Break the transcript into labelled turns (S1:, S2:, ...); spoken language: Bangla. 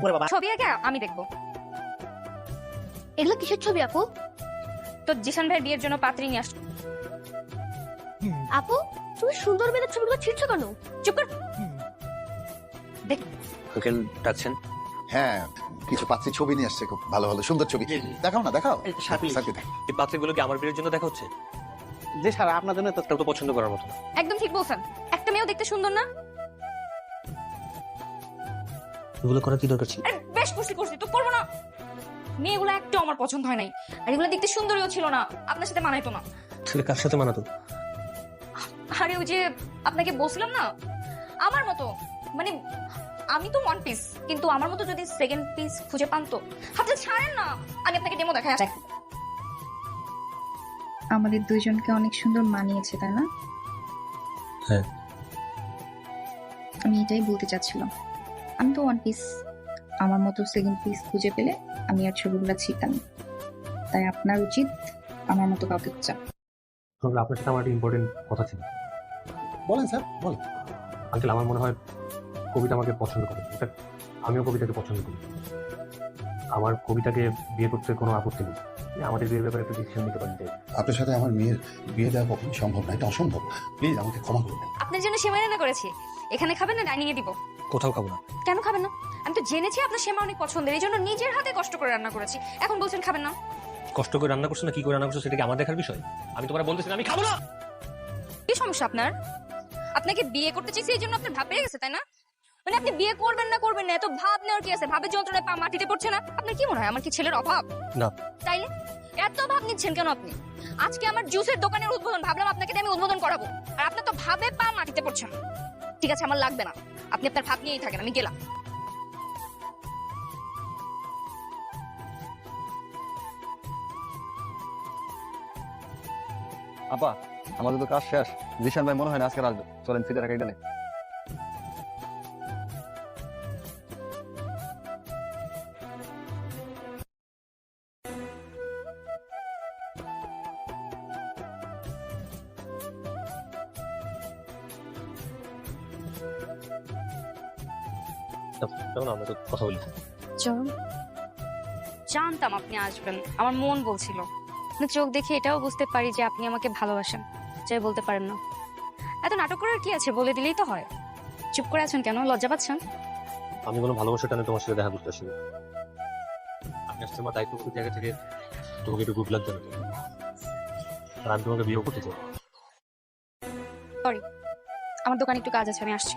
S1: ওরে বাবা,
S2: ছবি আগে আমি দেখবো।
S3: এগুলো কিসের ছবি আপু?
S2: তো জিশান ভাইয়ের বিয়ের জন্য পাত্রী নিয়ে আসছো।
S3: আপু তুমি সুন্দর মেয়েদের ছবিগুলো ছিঁড়ছো কেন?
S2: চুপ কর।
S1: আঙ্কেল ডাকছেন?
S4: হ্যাঁ, কিছু পাত্রী ছবি নিয়ে আসছে, খুব ভালো ভালো সুন্দর ছবি। দেখাও না, দেখাও।
S1: এই যে সার্কেল।
S4: স্যারকে দেখ।
S1: এই পাত্রগুলো কি আমার বিয়ের জন্য দেখা হচ্ছে?
S5: যে স্যার আপনার জন্য তো
S1: তাও তো পছন্দ করার মতো না।
S2: একদম ঠিক বলছেন, একটা মেয়েও দেখতে সুন্দর না।
S1: এগুলো করার কি দরকার ছিল?
S2: আরে বেশ করছি তো করবো না। মেয়েগুলো একটু আমার পছন্দ হয় নাই, আর এগুলো দেখতে সুন্দরীও ছিল না, আপনার সাথে মানাইতো না।
S1: ছেলে কার সাথে মানাতো?
S2: আরে ওই যে আপনাকে বলছিলাম না, আমার মতো, মানে আমি তো ওয়ান পিস, কিন্তু আমার মতো যদি সেকেন্ড পিস খুঁজে পান তো হাতে ছাড়েন না, আমি আপনাকে ডেমো দেখাই।
S6: আমাদের দুইজনকে অনেক সুন্দর মানিয়েছে, তাই না?
S1: হ্যাঁ।
S6: আমি এটাই বলতে চাচ্ছিলাম, আমি তো ওয়ান পিস, আমার মতো সেকেন্ড পিস খুঁজে পেলে আমি আর ছবিগুলো ছিটাম। তাই আপনার উচিত আমার মতো কাউকে খোঁজা।
S7: আপনার সাথে আমার একটা ইম্পর্টেন্ট কথা ছিল।
S4: বলেন স্যার, বলেন।
S7: আঙ্কেল, আমার মনে হয় কবিতা আমাকে পছন্দ করে, আমিও কবিতাকে পছন্দ করি। আমার কবিতাকে বিয়ে করতে কোনো আপত্তি নেই। আমাদের বিয়ের ব্যাপারে একটা ডিসিশন নিতে পারেন।
S4: আপনার সাথে আমার মেয়ের বিয়ে দেওয়া কখনোই সম্ভব না, এটা অসম্ভব। প্লিজ আমাকে ক্ষমা করবেন।
S2: আপনার জন্য সেমাই রান্না করেছি, এখানে খাবেন না ডাইনিং এ দিব?
S1: কোথাও খাবো না।
S2: কেন খাবেন না? আমি তো জেনেছি আপনার সেমা অনেক পছন্দের, এই জন্য নিজের হাতে কষ্ট করে রান্না করেছি, এখন বলছেন খাবেন না।
S1: কষ্ট করে রান্না করছো না কি করে রান্না করছো সেটা কি আমার দেখার বিষয়? আমি তোমার বলতেছি না আমি খাবো না।
S2: কি সমস্যা আপনার? আপনাকে বিয়ে করতে চাইছি এই জন্য আপনার ভাব বেড়ে গেছে, তাই না? মানে আপনি বিয়ে করবেন না এত ভাব নেওয়ার কি আছে? ভাবের যন্ত্রণায় পা মাটিতে পড়ছে না? আপনার কি মনে হয় আমার কি ছেলের অভাব?
S1: না।
S2: তাইলে এত ভাব নিচ্ছেন কেন আপনি? আজকে আমার জুসের দোকানের উদ্বোধন, ভাবলাম আপনাকে দিয়ে আমি উদ্বোধন করাবো, আর আপনার তো ভাবে পা মাটিতে পড়ছে না। ঠিক আছে, আমার লাগবে না, আপনি আপনার ভাব নিয়েই থাকেন, আমি গেলাম।
S8: আপা, আমাদের তো কাজ শেষ। জিশান ভাই মনে হয় না আজকে আসবে, চলেন ফিরে রাখা গেলে।
S1: চলো না, আমরা তো কথা বলি।
S2: চলুন। জানতাম আপনি আসবেন, আমার মন বলছিল। আপনি চোখ দেখে এটাও বুঝতে পারি যে আপনি আমাকে ভালোবাসেন, চাই বলতে পারেন না। এত নাটক করার কি আছে, বলে দিলেই তো হয়। চুপ করে আছেন কেন? লজ্জা পাচ্ছেন?
S1: আমি কোনো ভালোবাসার টানে তোমার সাথে দেখা করতে আসিনি। আমি আসছি আমার দায়িত্ববোধের জায়গা থেকে তোমাকে একটু গুড লাক জানাতে। আর আমি তোমাকে বিয়ে করতে চাই।
S2: সরি, আমার দোকানে একটু কাজ আছে, আমি আসছি।